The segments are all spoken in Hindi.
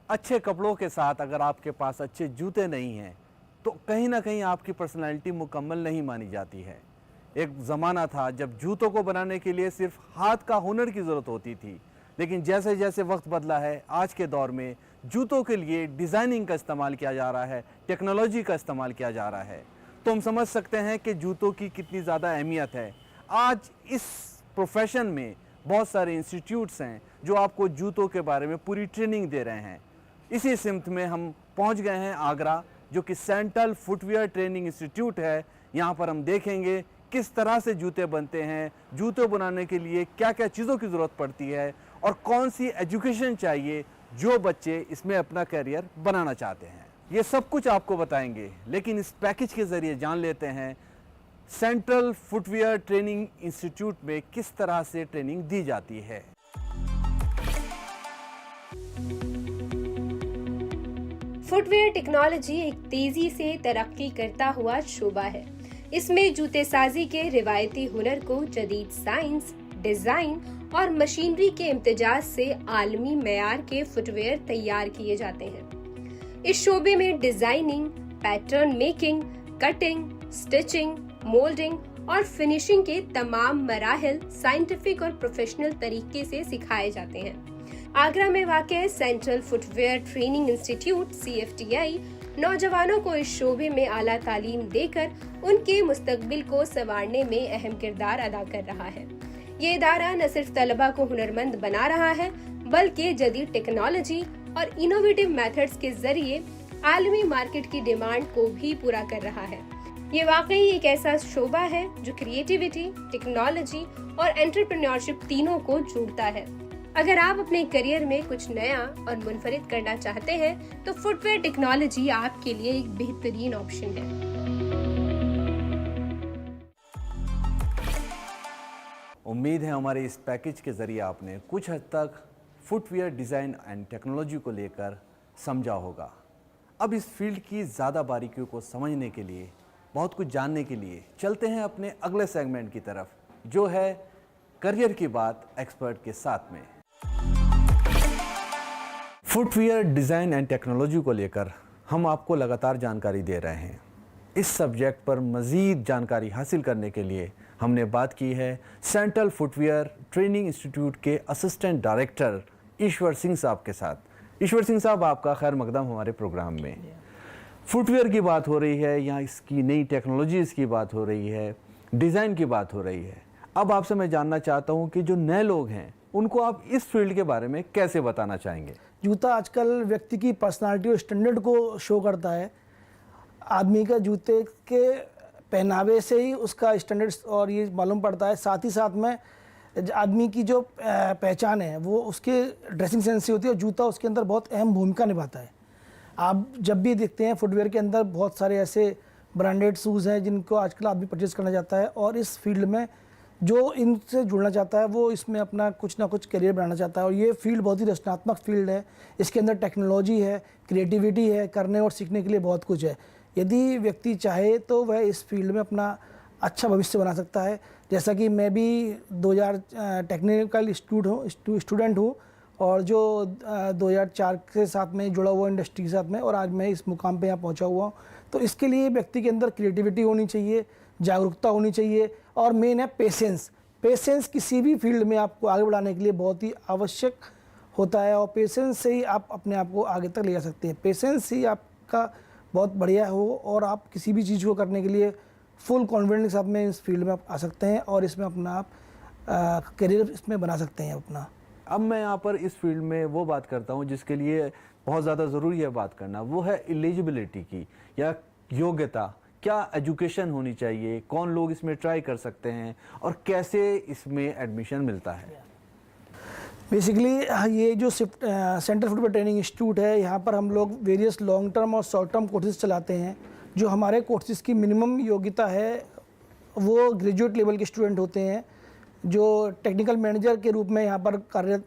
अच्छे कपड़ों के साथ अगर आपके पास अच्छे जूते नहीं हैं तो कहीं ना कहीं आपकी पर्सनालिटी मुकम्मल नहीं मानी जाती है। एक ज़माना था जब जूतों को बनाने के लिए सिर्फ हाथ का हुनर की ज़रूरत होती थी, लेकिन जैसे जैसे वक्त बदला है आज के दौर में जूतों के लिए डिज़ाइनिंग का इस्तेमाल किया जा रहा है, टेक्नोलॉजी का इस्तेमाल किया जा रहा है। तो हम समझ सकते हैं कि जूतों की कितनी ज़्यादा अहमियत है। आज इस प्रोफेशन में बहुत सारे इंस्टीट्यूट्स हैं जो आपको जूतों के बारे में पूरी ट्रेनिंग दे रहे हैं। इसी सिमत में हम पहुंच गए हैं आगरा, जो कि सेंट्रल फुटवियर ट्रेनिंग इंस्टीट्यूट है। यहाँ पर हम देखेंगे किस तरह से जूते बनते हैं, जूते बनाने के लिए क्या क्या चीज़ों की ज़रूरत पड़ती है और कौन सी एजुकेशन चाहिए जो बच्चे इसमें अपना करियर बनाना चाहते हैं। ये सब कुछ आपको बताएंगे, लेकिन इस पैकेज के ज़रिए जान लेते हैं सेंट्रल फुटवियर ट्रेनिंग इंस्टीट्यूट में किस तरह से ट्रेनिंग दी जाती है। फुटवेयर टेक्नोलॉजी एक तेजी से तरक्की करता हुआ शोबा है। इसमें जूते साजी के रिवायती हुनर को जदीद साइंस, डिजाइन और मशीनरी के इम्तिजाज से आलमी मेयार के फुटवेयर तैयार किए जाते हैं। इस शोबे में designing, pattern making, cutting, stitching, moulding और फिनिशिंग के तमाम मराहिल साइंटिफिक और प्रोफेशनल तरीके से सिखाए जाते हैं। आगरा में वाक़ central footwear training institute (CFTI) नौजवानों को इस शोबे में आला तालीम देकर उनके मुस्तकबिल को संवारने में अहम किरदार अदा कर रहा है। ये इदारा न सिर्फ तलबा को हुनरमंद बना रहा है, बल्कि जदीद टेक्नोलॉजी और इनोवेटिव मेथड्स के जरिए आलमी मार्केट की डिमांड को भी पूरा कर रहा है। ये वाकई एक ऐसा शोबा है जो क्रिएटिविटी, टेक्नोलॉजी और एंटरप्रेन्योरशिप तीनों को जोड़ता है। अगर आप अपने करियर में कुछ नया और मुनफरिद करना चाहते हैं तो फुटवेयर टेक्नोलॉजी आपके लिए एक बेहतरीन ऑप्शन है। उम्मीद है हमारे इस पैकेज के ज़रिए आपने कुछ हद तक फुटवियर डिज़ाइन एंड टेक्नोलॉजी को लेकर समझा होगा। अब इस फील्ड की ज़्यादा बारीकियों को समझने के लिए, बहुत कुछ जानने के लिए चलते हैं अपने अगले सेगमेंट की तरफ, जो है करियर की बात एक्सपर्ट के साथ में। फुटवियर डिज़ाइन एंड टेक्नोलॉजी को लेकर हम आपको लगातार जानकारी दे रहे हैं। इस सब्जेक्ट पर मज़ीद जानकारी हासिल करने के लिए हमने बात की है सेंट्रल फुटवियर ट्रेनिंग इंस्टीट्यूट के असिस्टेंट डायरेक्टर ईश्वर सिंह साहब के साथ। ईश्वर सिंह साहब, आपका खैर मकदम हमारे प्रोग्राम में। फुटवियर की बात हो रही है, यहाँ इसकी नई टेक्नोलॉजीज़ की बात हो रही है, डिज़ाइन की बात हो रही है। अब आपसे मैं जानना चाहता हूँ कि जो नए लोग हैं उनको आप इस फील्ड के बारे में कैसे बताना चाहेंगे। जूता आजकल व्यक्ति की पर्सनालिटी और स्टैंडर्ड को शो करता है। आदमी का जूते के पहनावे से ही उसका स्टैंडर्ड और ये मालूम पड़ता है। साथ ही साथ में आदमी की जो पहचान है वो उसके ड्रेसिंग सेंस से होती है और जूता उसके अंदर बहुत अहम भूमिका निभाता है। आप जब भी देखते हैं फुटवेयर के अंदर बहुत सारे ऐसे ब्रांडेड शूज़ हैं जिनको आजकल आदमी परचेज़ करना चाहता है, और इस फील्ड में जो इनसे जुड़ना चाहता है वो इसमें अपना कुछ ना कुछ करियर बनाना चाहता है। और ये फील्ड बहुत ही रचनात्मक फील्ड है। इसके अंदर टेक्नोलॉजी है, क्रिएटिविटी है, करने और सीखने के लिए बहुत कुछ है। यदि व्यक्ति चाहे तो वह इस फील्ड में अपना अच्छा भविष्य बना सकता है। जैसा कि मैं भी 2000 टेक्निकल स्टूडेंट हूँ और जो 2004 के साथ में जुड़ा हुआ इंडस्ट्री के साथ में, और आज मैं इस मुकाम पे यहाँ पहुँचा हुआ हूँ। तो इसके लिए व्यक्ति के अंदर क्रिएटिविटी होनी चाहिए, जागरूकता होनी चाहिए, और मेन है पेशेंस। पेशेंस किसी भी फील्ड में आपको आगे बढ़ाने के लिए बहुत ही आवश्यक होता है, और पेशेंस से ही आप अपने आप को आगे तक ले जा सकते हैं। पेशेंस ही आपका बहुत बढ़िया हो और आप किसी भी चीज़ को करने के लिए फुल कॉन्फिडेंस के साथ में इस फील्ड में आप आ सकते हैं और इसमें अपना आप करियर इसमें बना सकते हैं अपना। अब मैं यहाँ पर इस फील्ड में वो बात करता हूँ जिसके लिए बहुत ज़्यादा ज़रूरी है बात करना, वो है एलिजिबिलिटी की या योग्यता। क्या एजुकेशन होनी चाहिए, कौन लोग इसमें ट्राई कर सकते हैं और कैसे इसमें एडमिशन मिलता है। बेसिकली ये जो सेंटर फुटवेयर ट्रेनिंग इंस्टीट्यूट है, यहाँ पर हम लोग वेरियस लॉन्ग टर्म और शॉर्ट टर्म कोर्सेज चलाते हैं। जो हमारे कोर्सेज की मिनिमम योग्यता है वो ग्रेजुएट लेवल के स्टूडेंट होते हैं जो टेक्निकल मैनेजर के रूप में यहाँ पर कार्यरत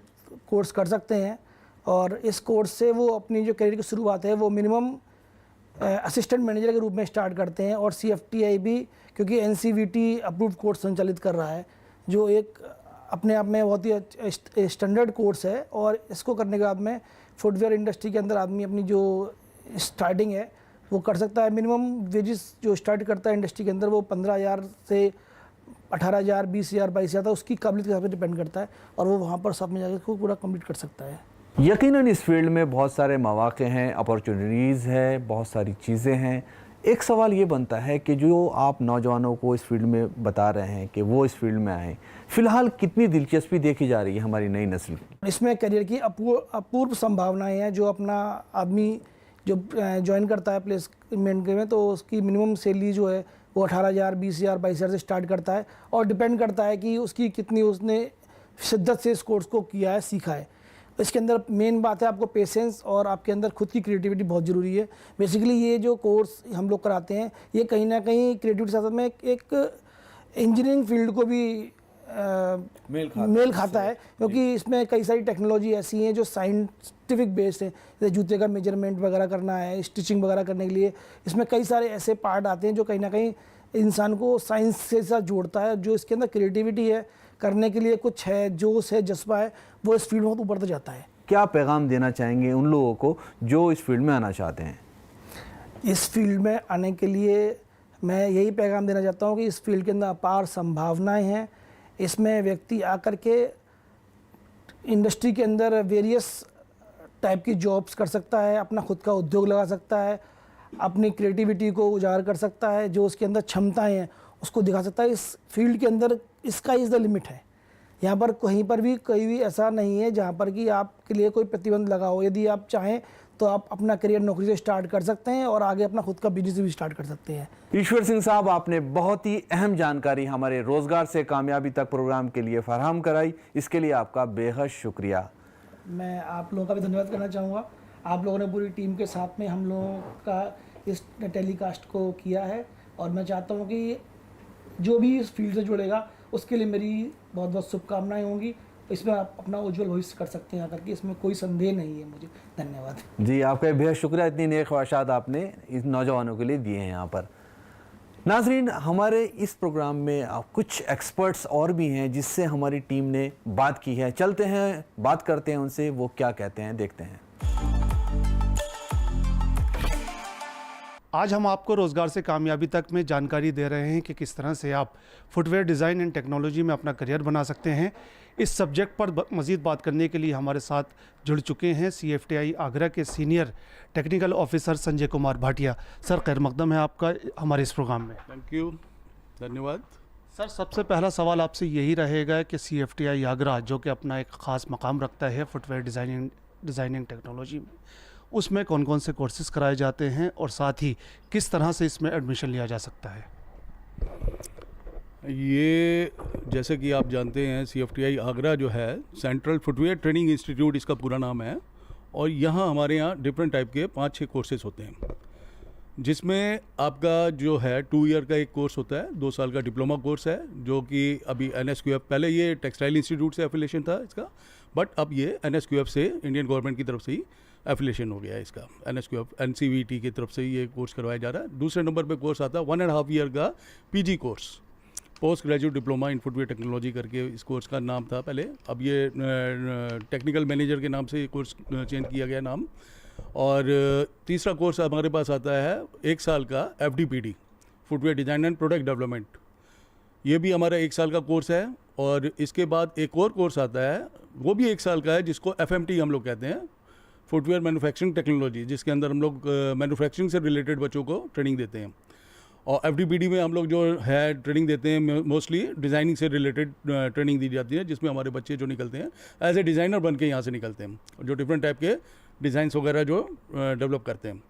कोर्स कर सकते हैं, और इस कोर्स से वो अपनी जो करियर की शुरुआत है वो मिनिमम असिस्टेंट मैनेजर के रूप में स्टार्ट करते हैं। और CFTI भी, क्योंकि NCVT अप्रूव्ड कोर्स संचालित कर रहा है, जो एक अपने आप में बहुत ही स्टैंडर्ड कोर्स है, और इसको करने के बाद में फुटवेयर इंडस्ट्री के अंदर आदमी अपनी जो स्टार्टिंग है वो कर सकता है। मिनिमम वेजेस जो स्टार्ट करता है इंडस्ट्री के अंदर वो 15,000 से 18,000, 20,000, 22,000 उसकी काबिलियत के हिसाब से डिपेंड करता है, और वो वहाँ पर साथ में जाकर उसको पूरा कंप्लीट कर सकता है। यकीनन इस फील्ड में बहुत सारे मौके हैं, अपॉर्चुनिटीज़ है, बहुत सारी चीज़ें हैं। एक सवाल ये बनता है कि जो आप नौजवानों को इस फील्ड में बता रहे हैं कि वो इस फील्ड में आएँ, फ़िलहाल कितनी दिलचस्पी देखी जा रही है हमारी नई नस्ल की? इसमें करियर की अपूर्व संभावनाएं हैं। जो अपना आदमी जो ज्वाइन करता है प्लेसमेंट के में, तो उसकी मिनिमम सैलरी जो है वो 18,000, 20,000, 22,000 से स्टार्ट करता है, और डिपेंड करता है कि उसकी कितनी उसने शिद्दत से इस कोर्स को किया है, सीखा है। इसके अंदर मेन बात है आपको पेशेंस और आपके अंदर खुद की क्रिएटिविटी बहुत ज़रूरी है। बेसिकली ये जो कोर्स हम लोग कराते हैं ये कहीं ना कहीं क्रिएटिविटी के साथ में एक इंजीनियरिंग फील्ड को भी मेल खाता है, क्योंकि इसमें कई सारी टेक्नोलॉजी ऐसी हैं जो साइंटिफिक बेस्ड है। जैसे जूते का मेजरमेंट वगैरह करना है, स्टिचिंग वगैरह करने के लिए इसमें कई सारे ऐसे पार्ट आते हैं जो कहीं ना कहीं इंसान को साइंस से साथ जोड़ता है। जो इसके अंदर क्रिएटिविटी है, करने के लिए कुछ है, जोश है, जज्बा है, वो इस फील्ड में ऊपर तक जाता है। क्या पैगाम देना चाहेंगे उन लोगों को जो इस फील्ड में आना चाहते हैं? इस फील्ड में आने के लिए मैं यही पैगाम देना चाहता हूँ कि इस फील्ड के अंदर अपार संभावनाएं हैं। इसमें व्यक्ति आकर के इंडस्ट्री के अंदर वेरियस टाइप की जॉब्स कर सकता है, अपना खुद का उद्योग लगा सकता है, अपनी क्रिएटिविटी को उजागर कर सकता है, जो उसके अंदर क्षमताएं हैं उसको दिखा सकता है। इस फील्ड के अंदर इसका इज़ द लिमिट है। यहाँ पर कहीं पर भी कोई भी ऐसा नहीं है जहाँ पर कि आपके लिए कोई प्रतिबंध लगा हो। यदि आप चाहें तो आप अपना करियर नौकरी से स्टार्ट कर सकते हैं और आगे अपना खुद का बिजनेस भी स्टार्ट कर सकते हैं। ईश्वर सिंह साहब, आपने बहुत ही अहम जानकारी हमारे रोजगार से कामयाबी तक प्रोग्राम के लिए फराहम कराई। इसके लिए आपका बेहद शुक्रिया। मैं आप लोगों का भी धन्यवाद करना चाहूँगा। आप लोगों ने पूरी टीम के साथ में हम लोगों का इस टेलीकास्ट को किया है, और मैं चाहता हूँ कि जो भी इस फील्ड से जुड़ेगा उसके लिए मेरी बहुत बहुत शुभकामनाएं होंगी। इसमें आप अपना उज्जवल भविष्य कर सकते हैं आकर के, इसमें कोई संदेह नहीं है मुझे। धन्यवाद जी, आपका बेहद शुक्रिया। इतनी नेक ख्वाहिशात आपने इस नौजवानों के लिए दिए हैं यहाँ पर। नाजरीन, हमारे इस प्रोग्राम में कुछ एक्सपर्ट्स और भी हैं जिससे हमारी टीम ने बात की है। चलते हैं, बात करते हैं उनसे, वो क्या कहते हैं, देखते हैं। आज हम आपको रोज़गार से कामयाबी तक में जानकारी दे रहे हैं कि किस तरह से आप फुटवेयर डिज़ाइन एंड टेक्नोलॉजी में अपना करियर बना सकते हैं। इस सब्जेक्ट पर मज़ीद बात करने के लिए हमारे साथ जुड़ चुके हैं CFTI आगरा के senior technical officer Sanjay Kumar Bhatia. Sir, खैर मकदम है आपका हमारे इस प्रोग्राम में। थैंक यू, धन्यवाद। सर, सबसे पहला सवाल आपसे यही रहेगा कि CFTI आगरा जो कि अपना एक ख़ास मकाम रखता है फुटवेयर डिज़ाइनिंग टेक्नोलॉजी में, उसमें कौन कौन से कोर्सेज़ कराए जाते हैं और साथ ही किस तरह से इसमें एडमिशन लिया जा सकता है? ये जैसे कि आप जानते हैं CFTI आगरा जो है सेंट्रल फुटवेयर ट्रेनिंग इंस्टीट्यूट इसका पूरा नाम है, और यहाँ हमारे यहाँ डिफरेंट टाइप के 5-6 कोर्सेज होते हैं, जिसमें आपका जो है 2 ईयर का एक कोर्स होता है, 2 साल का डिप्लोमा कोर्स है, जो कि अभी NSQF, पहले ये टेक्सटाइल इंस्टीट्यूट से एफिलिएशन था इसका, बट अब ये NSQF से इंडियन गवर्नमेंट की तरफ से ही एफिलिएशन हो गया है इसका। NSQF NCVT की तरफ से ये कोर्स करवाया जा रहा है। दूसरे नंबर पे कोर्स आता है 1.5 ईयर का PG course, post graduate diploma in footwear technology करके इस कोर्स का नाम था पहले, अब ये टेक्निकल मैनेजर के नाम से ये कोर्स चेंज किया गया नाम। और तीसरा कोर्स हमारे पास आता है 1 साल का FDPD, footwear design and product development. ये भी हमारा 1 साल का कोर्स है। और इसके बाद एक और कोर्स आता है, वो भी 1 साल का है, जिसको FMT हम लोग कहते हैं, फुटवेयर मैन्युफैक्चरिंग टेक्नोलॉजी, जिसके अंदर हम लोग मैन्युफैक्चरिंग से रिलेटेड बच्चों को ट्रेनिंग देते हैं। और FDPD में हम लोग जो है ट्रेनिंग देते हैं, मोस्टली डिज़ाइनिंग से रिलेटेड ट्रेनिंग दी जाती है, जिसमें हमारे बच्चे जो निकलते हैं एज ए डिज़ाइनर बन के यहाँ से निकलते हैं, जो डिफरेंट टाइप के डिज़ाइंस वगैरह जो डेवलप करते हैं।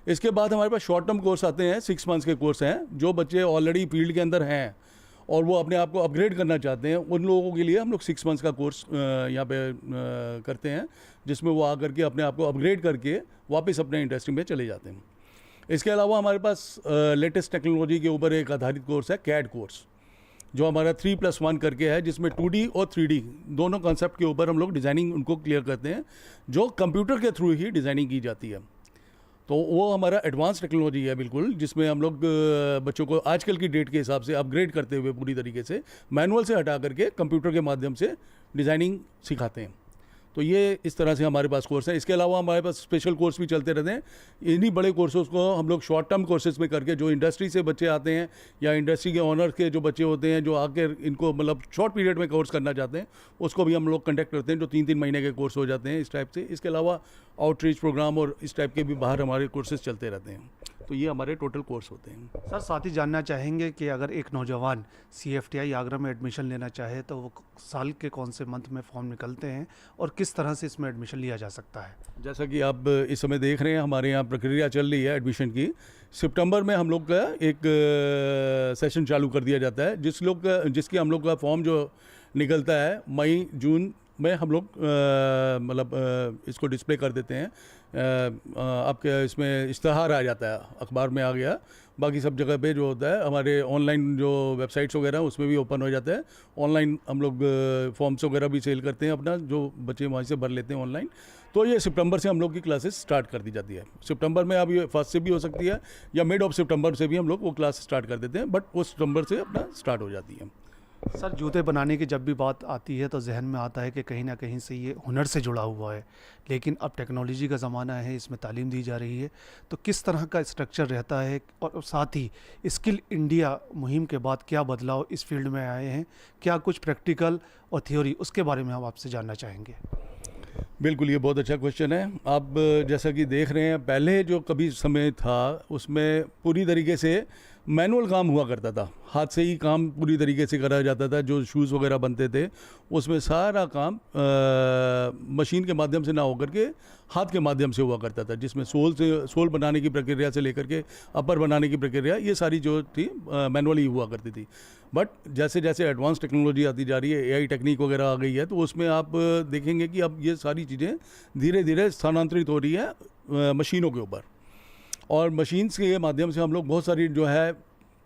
इसके बाद हमारे पास शॉर्ट टर्म कोर्स आते हैं, 6 मंथ्स के कोर्स हैं, जो बच्चे ऑलरेडी फील्ड के अंदर हैं और वो अपने आप को अपग्रेड करना चाहते हैं, उन लोगों के लिए हम लोग 6 मंथ्स का कोर्स यहाँ पे करते हैं, जिसमें वो आकर के अपने आप को अपग्रेड करके वापस अपने इंडस्ट्री में चले जाते हैं। इसके अलावा हमारे पास लेटेस्ट टेक्नोलॉजी के ऊपर एक आधारित कोर्स है, CAD कोर्स, जो हमारा 3+1 करके है, जिसमें 2D और 3D दोनों कॉन्सेप्ट के ऊपर हम लोग डिज़ाइनिंग उनको क्लियर करते हैं, जो कंप्यूटर के थ्रू ही डिज़ाइनिंग की जाती है। तो वो हमारा एडवांस टेक्नोलॉजी है बिल्कुल, जिसमें हम लोग बच्चों को आजकल की डेट के हिसाब से अपग्रेड करते हुए पूरी तरीके से मैनुअल से हटा करके कंप्यूटर के माध्यम से डिज़ाइनिंग सिखाते हैं। तो ये इस तरह से हमारे पास कोर्स है। इसके अलावा हमारे पास स्पेशल कोर्स भी चलते रहते हैं। इन्हीं बड़े कोर्सेज को हम लोग शॉर्ट टर्म कोर्सेज में करके, जो इंडस्ट्री से बच्चे आते हैं या इंडस्ट्री के ऑनर के जो बच्चे होते हैं जो आके इनको मतलब शॉर्ट पीरियड में कोर्स करना चाहते हैं, उसको भी हम लोग कंडक्ट करते हैं, जो 3-3 महीने के कोर्स हो जाते हैं इस टाइप से। इसके अलावा आउटरीच प्रोग्राम और इस टाइप के भी बाहर हमारे कोर्सेज चलते रहते हैं। तो ये हमारे टोटल कोर्स होते हैं। सर साथ ही जानना चाहेंगे कि अगर एक नौजवान CFTI आगरा में एडमिशन लेना चाहे तो वो साल के कौन से मंथ में फॉर्म निकलते हैं और किस तरह से इसमें एडमिशन लिया जा सकता है? जैसा कि आप इस समय देख रहे हैं, हमारे यहाँ प्रक्रिया चल रही है एडमिशन की। सितंबर में हम लोग का एक सेशन चालू कर दिया जाता है, जिसकी हम लोग का फॉर्म जो निकलता है मई जून में हम लोग मतलब इसको डिस्प्ले कर देते हैं। आपके इसमें इश्तहार आ जाता है, अखबार में आ गया। बाकी सब जगह पे जो होता है हमारे ऑनलाइन जो वेबसाइट्स वगैरह उसमें भी ओपन हो जाता है। ऑनलाइन हम लोग फॉर्म्स वगैरह भी सेल करते हैं अपना, जो बच्चे वहाँ से भर लेते हैं ऑनलाइन। तो ये सितंबर से हम लोग की क्लासेस स्टार्ट कर दी जाती है। सितंबर में अब ये फर्स्ट से भी हो सकती है या मिड ऑफ सितंबर से भी हम लोग वो क्लास स्टार्ट कर देते हैं, बट वो सितंबर से अपना स्टार्ट हो जाती है। सर जूते बनाने की जब भी बात आती है तो जहन में आता है कि कहीं ना कहीं से ये हुनर से जुड़ा हुआ है, लेकिन अब टेक्नोलॉजी का ज़माना है, इसमें तालीम दी जा रही है। तो किस तरह का स्ट्रक्चर रहता है और साथ ही स्किल इंडिया मुहिम के बाद क्या बदलाव इस फील्ड में आए हैं, क्या कुछ प्रैक्टिकल और थ्योरी, उसके बारे में हम आपसे जानना चाहेंगे। बिल्कुल, ये बहुत अच्छा क्वेश्चन है। आप जैसा कि देख रहे हैं, पहले जो कभी समय था उसमें पूरी तरीके से मैनुअल काम हुआ करता था, हाथ से ही काम पूरी तरीके से करा जाता था। जो शूज़ वगैरह बनते थे उसमें सारा काम मशीन के माध्यम से ना होकर के हाथ के माध्यम से हुआ करता था, जिसमें सोल बनाने की प्रक्रिया से लेकर के अपर बनाने की प्रक्रिया, ये सारी जो थी मैनुअली हुआ करती थी। बट जैसे जैसे एडवांस टेक्नोलॉजी आती जा रही है, AI टेक्निक वगैरह आ गई है, तो उसमें आप देखेंगे कि अब ये सारी चीज़ें धीरे धीरे स्थानांतरित हो रही है मशीनों के ऊपर। और मशीन्स के माध्यम से हम लोग बहुत सारी जो है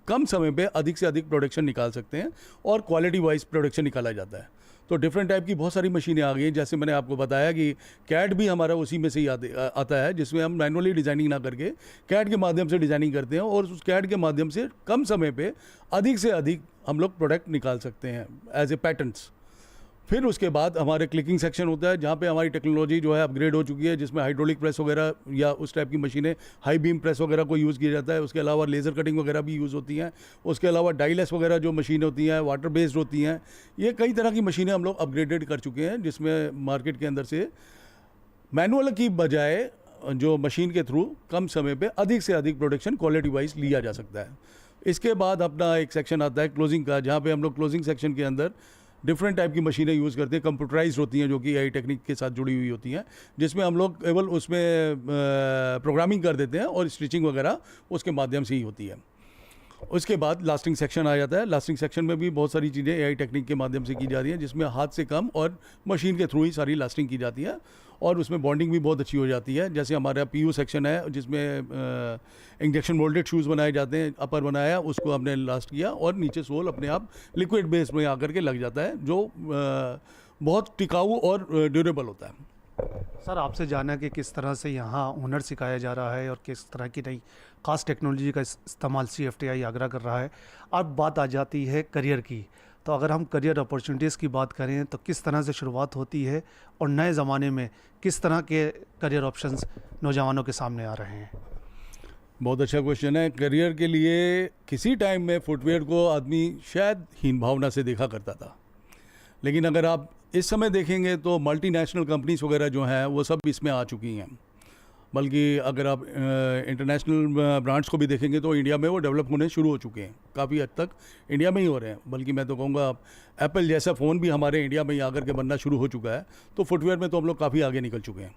कम समय पे अधिक से अधिक प्रोडक्शन निकाल सकते हैं और क्वालिटी वाइज प्रोडक्शन निकाला जाता है। तो डिफरेंट टाइप की बहुत सारी मशीनें आ गई हैं। जैसे मैंने आपको बताया कि कैड भी हमारा उसी में से ही आता है, जिसमें हम मैनुअली डिज़ाइनिंग ना करके कैड के माध्यम से डिज़ाइनिंग करते हैं और उस कैड के माध्यम से कम समय पे अधिक से अधिक हम लोग प्रोडक्ट निकाल सकते हैं एज ए पैटर्न्स। फिर उसके बाद हमारे क्लिकिंग सेक्शन होता है, जहाँ पे हमारी टेक्नोलॉजी जो है अपग्रेड हो चुकी है, जिसमें हाइड्रोलिक प्रेस वगैरह या उस टाइप की मशीनें, हाई बीम प्रेस वगैरह को यूज़ किया जाता है। उसके अलावा लेज़र कटिंग वगैरह भी यूज़ होती हैं। उसके अलावा डाईलेस वगैरह जो मशीन होती हैं वाटर बेस्ड होती हैं। ये कई तरह की मशीनें हम लोग अपग्रेडेड कर चुके हैं, जिसमें मार्केट के अंदर से मैनुअल की बजाय जो मशीन के थ्रू कम समय पर अधिक से अधिक प्रोडक्शन क्वालिटी वाइज लिया जा सकता है। इसके बाद अपना एक सेक्शन आता है क्लोजिंग का, जहाँ पे हम लोग क्लोजिंग सेक्शन के अंदर डिफरेंट टाइप की मशीनें यूज़ करते हैं, कंप्यूटराइज होती हैं, जो कि AI टेक्निक के साथ जुड़ी हुई होती हैं, जिसमें हम लोग केवल उसमें प्रोग्रामिंग कर देते हैं और स्टिचिंग वगैरह उसके माध्यम से ही होती है। उसके बाद लास्टिंग सेक्शन आ जाता है। लास्टिंग सेक्शन में भी बहुत सारी चीज़ें AI टेक्निक के माध्यम से की जा रही हैं, जिसमें हाथ से कम और मशीन के थ्रू ही सारी लास्टिंग की जाती है और उसमें बॉन्डिंग भी बहुत अच्छी हो जाती है। जैसे हमारा PU सेक्शन है, जिसमें इंजेक्शन मोल्डेड शूज़ बनाए जाते हैं। अपर बनाया, उसको हमने लास्ट किया और नीचे सोल अपने आप लिक्विड बेस में आकर के लग जाता है, जो बहुत टिकाऊ और ड्यूरेबल होता है। सर आपसे जाना कि किस तरह से यहाँ हुनर सिखाया जा रहा है और किस तरह की नई खास टेक्नोलॉजी का इस्तेमाल CFTI आगरा कर रहा है। अब बात आ जाती है करियर की, तो अगर हम करियर अपॉर्चुनिटीज़ की बात करें तो किस तरह से शुरुआत होती है और नए ज़माने में किस तरह के करियर ऑप्शंस नौजवानों के सामने आ रहे हैं? बहुत अच्छा क्वेश्चन है। करियर के लिए किसी टाइम में फुटवेयर को आदमी शायद हीन भावना से देखा करता था, लेकिन अगर आप इस समय देखेंगे तो मल्टीनेशनल कंपनीज वगैरह जो हैं वो सब इसमें आ चुकी हैं। बल्कि अगर आप इंटरनेशनल ब्रांड्स को भी देखेंगे तो इंडिया में वो डेवलप होने शुरू हो चुके हैं, काफ़ी हद तक इंडिया में ही हो रहे हैं। बल्कि मैं तो कहूँगा एप्पल जैसा फ़ोन भी हमारे इंडिया में ही आकर के बनना शुरू हो चुका है। तो फुटवेयर में तो हम लोग काफ़ी आगे निकल चुके हैं।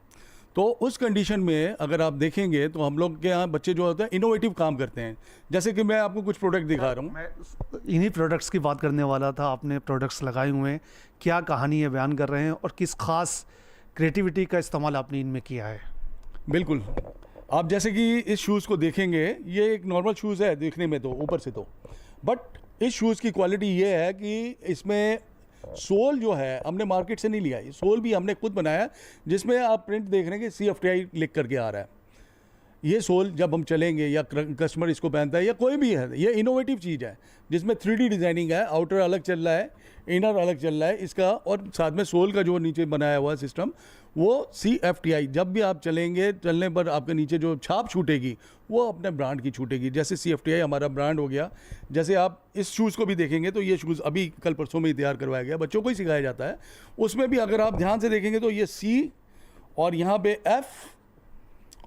तो उस कंडीशन में अगर आप देखेंगे तो हम लोग के यहाँ बच्चे जो होते हैं इनोवेटिव काम करते हैं। जैसे कि मैं आपको कुछ प्रोडक्ट दिखा रहा हूँ। मैं इन्हीं प्रोडक्ट्स की बात करने वाला था। आपने प्रोडक्ट्स लगाए हुए हैं, क्या कहानी है बयान कर रहे हैं और किस खास क्रिएटिविटी का इस्तेमाल आपने इनमें किया है? बिल्कुल, आप जैसे कि इस शूज़ को देखेंगे, ये एक नॉर्मल शूज़ है देखने में तो ऊपर से तो, बट इस शूज़ की क्वालिटी ये है कि इसमें सोल जो है हमने मार्केट से नहीं लिया, ये सोल भी हमने खुद बनाया, जिसमें आप प्रिंट देख रहे हैं कि CFTI लिख करके आ रहा है। ये सोल जब हम चलेंगे या कस्टमर इसको पहनता है या कोई भी है, ये इनोवेटिव चीज़ है जिसमें 3D डिज़ाइनिंग है, आउटर अलग चल रहा है, इनर अलग चल रहा है इसका, और साथ में सोल का जो नीचे बनाया हुआ सिस्टम वो CFTI, जब भी आप चलेंगे चलने पर आपके नीचे जो छाप छूटेगी वो अपने ब्रांड की छूटेगी। जैसे CFTI हमारा ब्रांड हो गया। जैसे आप इस शूज़ को भी देखेंगे तो ये शूज़ अभी कल परसों में ही तैयार करवाया गया, बच्चों को ही सिखाया जाता है। उसमें भी अगर आप ध्यान से देखेंगे तो ये C और यहाँ पे F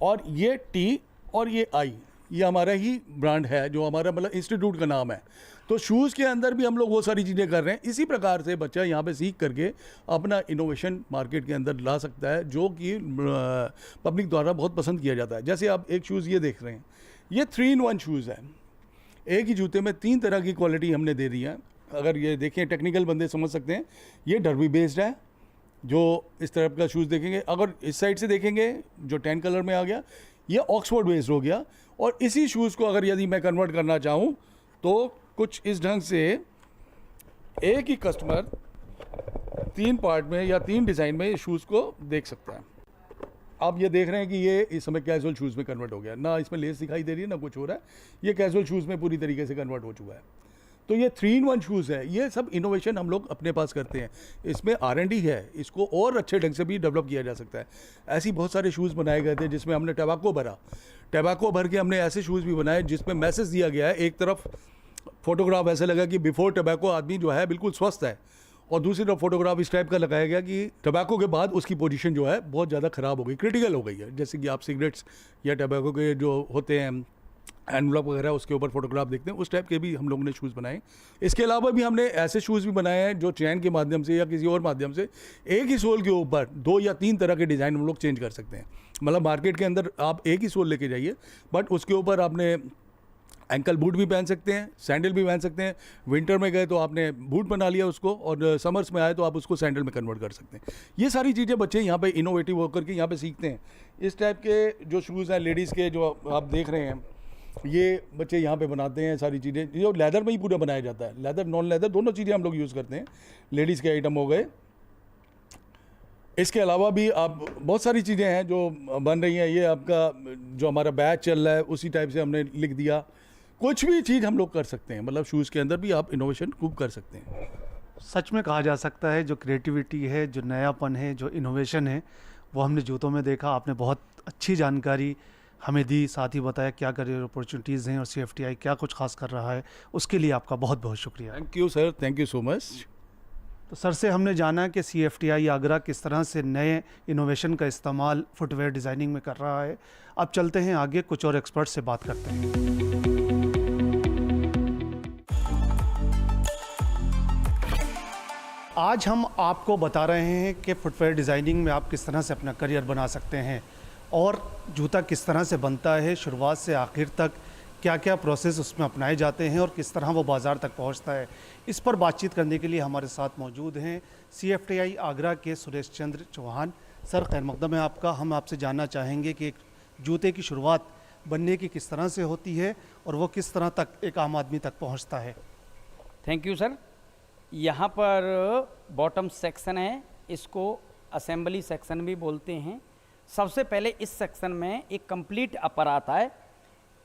और ये T और ये I, ये हमारा ही ब्रांड है जो हमारा मतलब इंस्टीट्यूट का नाम है। तो शूज़ के अंदर भी हम लोग वो सारी चीज़ें कर रहे हैं। इसी प्रकार से बच्चा यहाँ पे सीख करके अपना इनोवेशन मार्केट के अंदर ला सकता है, जो कि पब्लिक द्वारा बहुत पसंद किया जाता है। जैसे आप एक शूज़ ये देख रहे हैं, ये 3-in-1 शूज़ है। एक ही जूते में 3 तरह की क्वालिटी हमने दे दी है। अगर ये देखें, टेक्निकल बंदे समझ सकते हैं, ये डर्बी बेस्ड है जो इस तरफ का शूज़ देखेंगे। अगर इस साइड से देखेंगे जो 10 कलर में आ गया, ये ऑक्सफोर्ड बेस्ड हो गया। और इसी शूज़ को अगर यदि मैं कन्वर्ट करना चाहूँ तो कुछ इस ढंग से एक ही कस्टमर 3 पार्ट में या 3 डिज़ाइन में इस शूज़ को देख सकता है। आप ये देख रहे हैं कि ये इस समय कैजुअल शूज़ में कन्वर्ट हो गया, ना इसमें लेस दिखाई दे रही है ना कुछ हो रहा है, ये कैजुअल शूज़ में पूरी तरीके से कन्वर्ट हो चुका है। तो ये 3-in-1 शूज़ है। ये सब इनोवेशन हम लोग अपने पास करते हैं, इसमें R&D है, इसको और अच्छे ढंग से भी डेवलप किया जा सकता है। ऐसी बहुत सारे शूज़ बनाए गए थे जिसमें हमने टबैको भरा, टबैको भर के हमने ऐसे शूज़ भी बनाए जिसमें मैसेज दिया गया है। एक तरफ फोटोग्राफ ऐसा लगा कि बिफोर टबैको आदमी जो है बिल्कुल स्वस्थ है, और दूसरी तरफ फोटोग्राफ इस टाइप का लगाया गया कि टबैको के बाद उसकी पोजीशन जो है बहुत ज़्यादा ख़राब हो गई, क्रिटिकल हो गई है। जैसे कि आप सिगरेट्स या टबैको के जो होते हैं एनवलप वगैरह, उसके ऊपर फोटोग्राफ देखते हैं, उस टाइप के भी हम लोगों ने शूज़ बनाए। इसके अलावा भी हमने ऐसे शूज़ भी बनाए हैं जो चैन के माध्यम से या किसी और माध्यम से एक ही सोल के ऊपर 2 या 3 तरह के डिज़ाइन हम लोग चेंज कर सकते हैं। मतलब मार्केट के अंदर आप एक ही सोल लेके जाइए, बट उसके ऊपर आपने एंकल बूट भी पहन सकते हैं, सैंडल भी पहन सकते हैं। विंटर में गए तो आपने बूट बना लिया उसको, और समर्स में आए तो आप उसको सैंडल में कन्वर्ट कर सकते हैं। ये सारी चीज़ें बच्चे यहाँ पे इनोवेटिव होकर के यहाँ पे सीखते हैं। इस टाइप के जो शूज़ हैं लेडीज़ के जो आप देख रहे हैं, ये बच्चे यहाँ पे बनाते हैं सारी चीज़ें, जो लेदर में ही पूरा बनाया जाता है। लेदर नॉन लेदर दोनों चीज़ें हम लोग यूज़ करते हैं। लेडीज़ के आइटम हो गए, इसके अलावा भी आप बहुत सारी चीज़ें हैं जो बन रही हैं। ये आपका जो हमारा बैच चल रहा है उसी टाइप से हमने लिख दिया। कुछ भी चीज़ हम लोग कर सकते हैं, मतलब शूज़ के अंदर भी आप इनोवेशन खूब कर सकते हैं। सच में कहा जा सकता है जो क्रिएटिविटी है, जो नयापन है, जो इनोवेशन है, वो हमने जूतों में देखा। आपने बहुत अच्छी जानकारी हमें दी, साथ ही बताया क्या करियर अपॉर्चुनिटीज़ हैं और CFTI क्या कुछ खास कर रहा है। उसके लिए आपका बहुत बहुत शुक्रिया। Thank you sir, thank you so much. तो सर से हमने जाना कि CFTI आगरा किस तरह से नए इनोवेशन का इस्तेमाल फुटवेयर डिज़ाइनिंग में कर रहा है। अब चलते हैं आगे, कुछ और एक्सपर्ट से बात करते हैं। आज हम आपको बता रहे हैं कि फुटवेयर डिज़ाइनिंग में आप किस तरह से अपना करियर बना सकते हैं और जूता किस तरह से बनता है, शुरुआत से आखिर तक क्या क्या प्रोसेस उसमें अपनाए जाते हैं और किस तरह वो बाज़ार तक पहुंचता है। इस पर बातचीत करने के लिए हमारे साथ मौजूद हैं CFTI आगरा के सुरेश चंद्र चौहान। सर, खैर मकदम है आपका। हम आपसे जानना चाहेंगे कि एक जूते की शुरुआत बनने की किस तरह से होती है और वो किस तरह तक एक आम आदमी तक पहुँचता है। Thank you sir. यहाँ पर बॉटम सेक्शन है, इसको असेंबली सेक्शन भी बोलते हैं। सबसे पहले इस सेक्शन में एक कंप्लीट अपर आता है,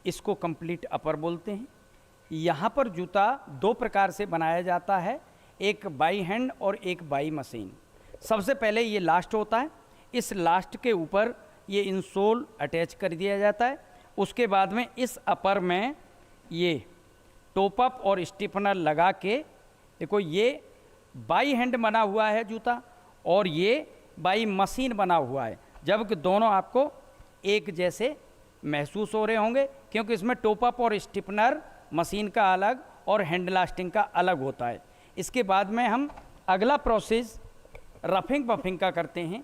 इसको कंप्लीट अपर बोलते हैं। यहाँ पर जूता 2 प्रकार से बनाया जाता है, एक बाई हैंड और एक बाई मशीन। सबसे पहले ये लास्ट होता है, इस लास्ट के ऊपर ये इंसोल अटैच कर दिया जाता है। उसके बाद में इस अपर में ये टॉप अप और स्टिफनर लगा के, देखो ये बाई हैंड बना हुआ है जूता और ये बाई मशीन बना हुआ है, जबकि दोनों आपको एक जैसे महसूस हो रहे होंगे, क्योंकि इसमें टॉप अप और स्टिफनर मशीन का अलग और हैंड लास्टिंग का अलग होता है। इसके बाद में हम अगला प्रोसेस रफिंग पफिंग का करते हैं।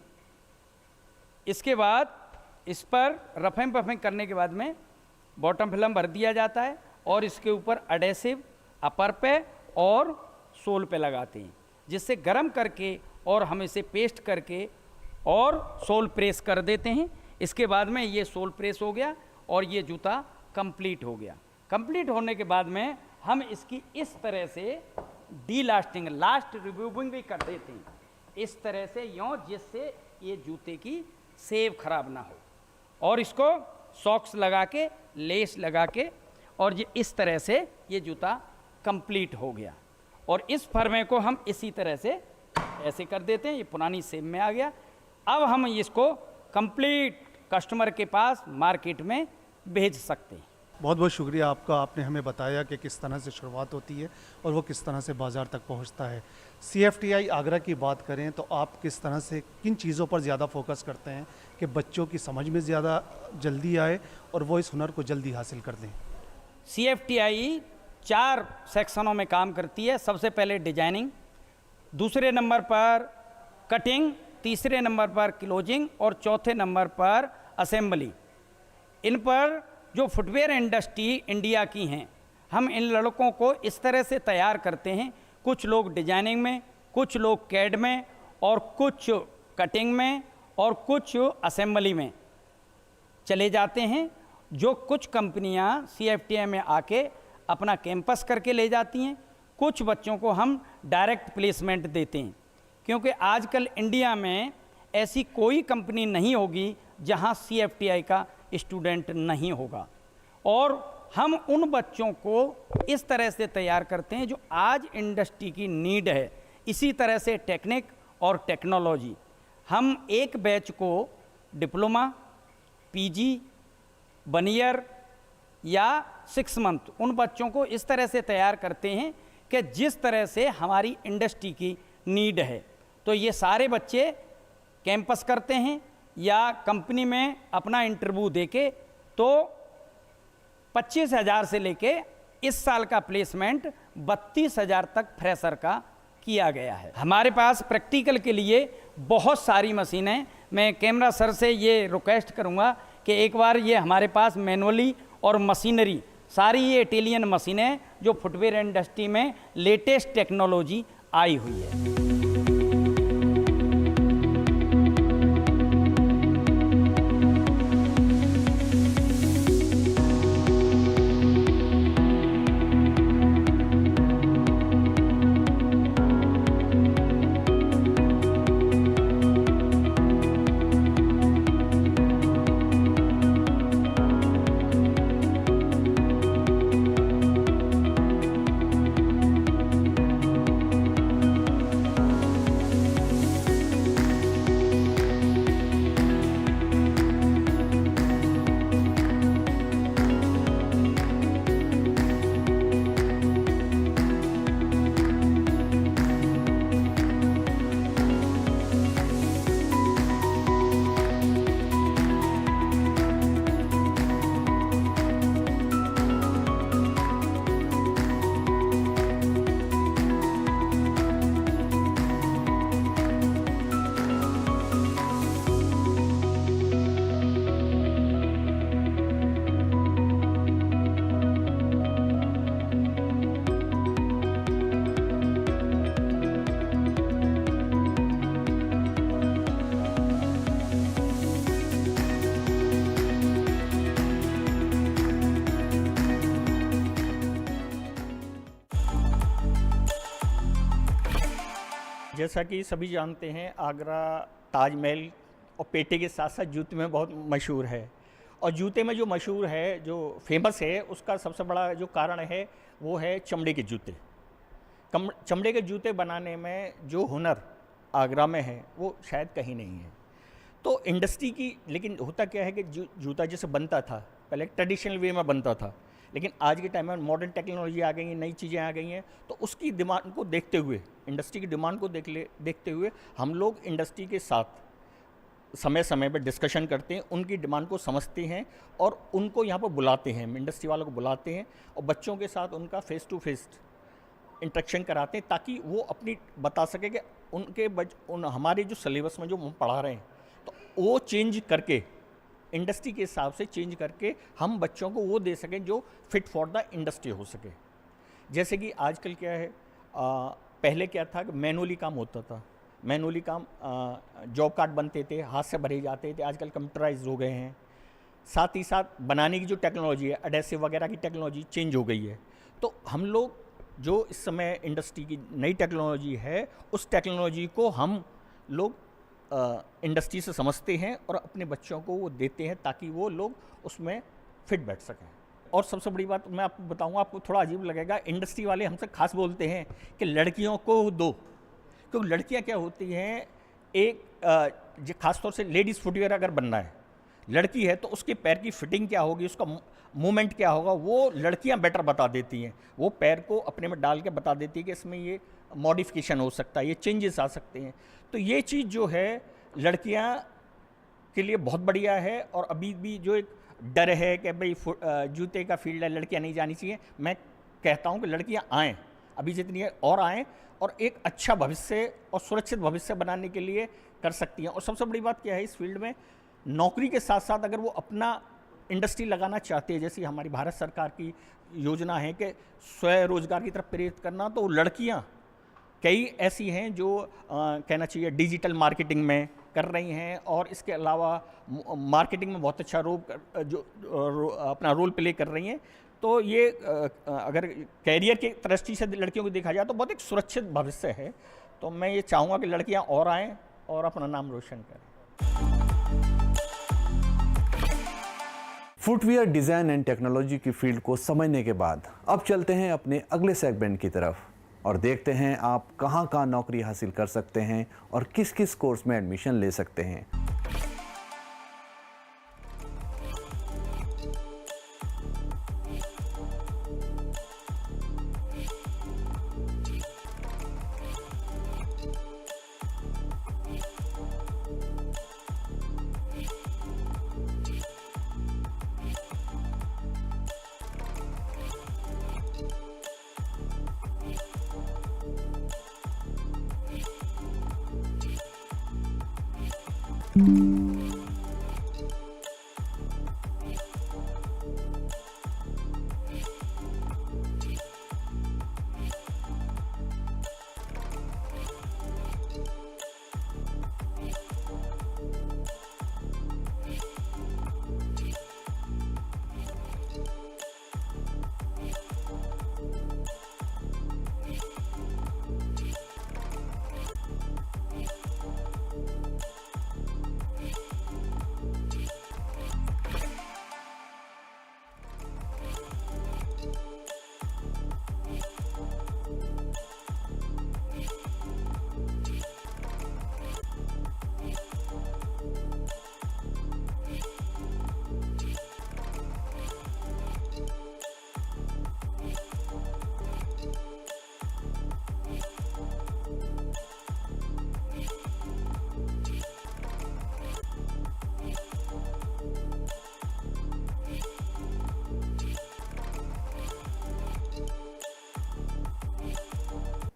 इसके बाद इस पर रफिंग पफिंग करने के बाद में बॉटम फिल्म भर दिया जाता है और इसके ऊपर एडेसिव अपर पे और सोल पे लगाते हैं, जिससे गर्म करके और हम इसे पेस्ट करके और सोल प्रेस कर देते हैं। इसके बाद में ये सोल प्रेस हो गया और ये जूता कंप्लीट हो गया। कंप्लीट होने के बाद में हम इसकी इस तरह से डी लास्टिंग, लास्ट रिमूविंग भी कर देते हैं, इस तरह से यूँ, जिससे ये जूते की सेव खराब ना हो। और इसको सॉक्स लगा के, लेस लगा के, और ये इस तरह से ये जूता कंप्लीट हो गया। और इस फरमे को हम इसी तरह से ऐसे कर देते हैं, ये पुरानी सेम में आ गया। अब हम इसको कंप्लीट कस्टमर के पास मार्केट में भेज सकते हैं। बहुत बहुत शुक्रिया आपका, आपने हमें बताया कि किस तरह से शुरुआत होती है और वो किस तरह से बाज़ार तक पहुंचता है। CFTI आगरा की बात करें तो आप किस तरह से किन चीज़ों पर ज़्यादा फोकस करते हैं कि बच्चों की समझ में ज़्यादा जल्दी आए और वो इस हुनर को जल्दी हासिल कर दें? CFTI 4 सेक्शनों में काम करती है। सबसे पहले डिजाइनिंग, दूसरे नंबर पर कटिंग, तीसरे नंबर पर क्लोजिंग और चौथे नंबर पर असेंबली। इन पर जो फुटवेयर इंडस्ट्री इंडिया की हैं, हम इन लड़कों को इस तरह से तैयार करते हैं, कुछ लोग डिजाइनिंग में, कुछ लोग कैड में, और कुछ कटिंग में, और कुछ असेंबली में चले जाते हैं। जो कुछ कंपनियां CFTI में आके अपना कैंपस करके ले जाती हैं, कुछ बच्चों को हम डायरेक्ट प्लेसमेंट देते हैं, क्योंकि आजकल इंडिया में ऐसी कोई कंपनी नहीं होगी जहां CFTI का स्टूडेंट नहीं होगा। और हम उन बच्चों को इस तरह से तैयार करते हैं जो आज इंडस्ट्री की नीड है। इसी तरह से टेक्निक और टेक्नोलॉजी, हम एक बैच को डिप्लोमा, PG, 1 ईयर या 6 मंथ उन बच्चों को इस तरह से तैयार करते हैं कि जिस तरह से हमारी इंडस्ट्री की नीड है। तो ये सारे बच्चे कैंपस करते हैं या कंपनी में अपना इंटरव्यू देके, तो 25,000 से लेके इस साल का प्लेसमेंट 32,000 तक फ्रेशर का किया गया है। हमारे पास प्रैक्टिकल के लिए बहुत सारी मशीनें। मैं कैमरा सर से ये रिक्वेस्ट करूंगा कि एक बार ये हमारे पास मैनुअली और मशीनरी सारी ये इटालियन मशीनें जो फुटवेयर इंडस्ट्री में लेटेस्ट टेक्नोलॉजी आई हुई है। जैसा कि सभी जानते हैं, आगरा ताजमहल और पेटे के साथ साथ जूते में बहुत मशहूर है। और जूते में जो मशहूर है, जो फेमस है, उसका सबसे बड़ा जो कारण है वो है चमड़े के जूते। चमड़े के जूते बनाने में जो हुनर आगरा में है वो शायद कहीं नहीं है। तो इंडस्ट्री की, लेकिन होता क्या है कि जूता जैसे बनता था पहले ट्रेडिशनल वे में बनता था, लेकिन आज के टाइम में मॉडर्न टेक्नोलॉजी आ गई है, नई चीज़ें आ गई हैं, तो उसकी डिमांड को देखते हुए, इंडस्ट्री की डिमांड को देखते हुए हम लोग इंडस्ट्री के साथ समय समय पर डिस्कशन करते हैं, उनकी डिमांड को समझते हैं और उनको यहाँ पर बुलाते हैं, इंडस्ट्री वालों को बुलाते हैं और बच्चों के साथ उनका फेस टू फेस इंटरेक्शन कराते हैं, ताकि वो अपनी बता सके कि हमारे जो सिलेबस में जो हम पढ़ा रहे हैं तो वो चेंज करके, इंडस्ट्री के हिसाब से चेंज करके हम बच्चों को वो दे सकें जो फिट फॉर द इंडस्ट्री हो सके। जैसे कि आजकल क्या है, पहले क्या था कि मैनुअली काम होता था, मैनुअली काम जॉब कार्ड बनते थे, हाथ से भरे जाते थे, आजकल कंप्यूटराइज हो गए हैं। साथ ही साथ बनाने की जो टेक्नोलॉजी है, एडेसिव वगैरह की टेक्नोलॉजी चेंज हो गई है। तो हम लोग जो इस समय इंडस्ट्री की नई टेक्नोलॉजी है, उस टेक्नोलॉजी को हम लोग इंडस्ट्री से समझते हैं और अपने बच्चों को वो देते हैं ताकि वो लोग उसमें फिट बैठ सकें। और सबसे बड़ी बात मैं आपको बताऊंगा, आपको थोड़ा अजीब लगेगा, इंडस्ट्री वाले हमसे खास बोलते हैं कि लड़कियों को दो, क्योंकि लड़कियां क्या होती हैं, एक खासतौर से लेडीज़ फुटवेयर अगर बनना है, लड़की है तो उसके पैर की फिटिंग क्या होगी, उसका मूवमेंट क्या होगा, वो लड़कियां बेटर बता देती हैं। वो पैर को अपने में डाल के बता देती है कि इसमें ये मॉडिफिकेशन हो सकता है, ये चेंजेस आ सकते हैं। तो ये चीज़ जो है लड़कियां के लिए बहुत बढ़िया है। और अभी भी जो एक डर है कि भाई जूते का फील्ड है, लड़कियां नहीं जानी चाहिए, मैं कहता हूं कि लड़कियां आएँ, अभी जितनी है और आएँ, और एक अच्छा भविष्य और सुरक्षित भविष्य बनाने के लिए कर सकती हैं। और सबसे बड़ी बात क्या है, इस फील्ड में नौकरी के साथ साथ अगर वो अपना इंडस्ट्री लगाना चाहते हैं, जैसी हमारी भारत सरकार की योजना है कि स्वरोजगार की तरफ प्रेरित करना, तो लड़कियां कई ऐसी हैं जो कहना चाहिए डिजिटल मार्केटिंग में कर रही हैं, और इसके अलावा मार्केटिंग में बहुत अच्छा अपना रोल प्ले कर रही हैं। तो ये अगर कैरियर की दृष्टि से लड़कियों को देखा जाए तो बहुत एक सुरक्षित भविष्य है। तो मैं ये चाहूँगा कि लड़कियां और आएँ और अपना नाम रोशन करें। फुटवियर डिज़ाइन एंड टेक्नोलॉजी की फील्ड को समझने के बाद अब चलते हैं अपने अगले सेगमेंट की तरफ और देखते हैं आप कहां नौकरी हासिल कर सकते हैं और किस किस कोर्स में एडमिशन ले सकते हैं।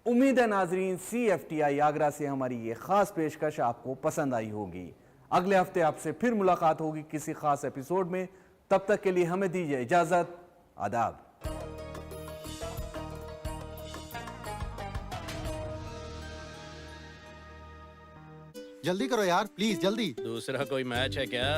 उम्मीद है नाजरीन CFTI आगरा से हमारी ये खास पेशकश आपको पसंद आई होगी। अगले हफ्ते आपसे फिर मुलाकात होगी किसी खास एपिसोड में। तब तक के लिए हमें दीजिए इजाजत। आदाब। जल्दी करो यार प्लीज, जल्दी। दूसरा कोई मैच है क्या?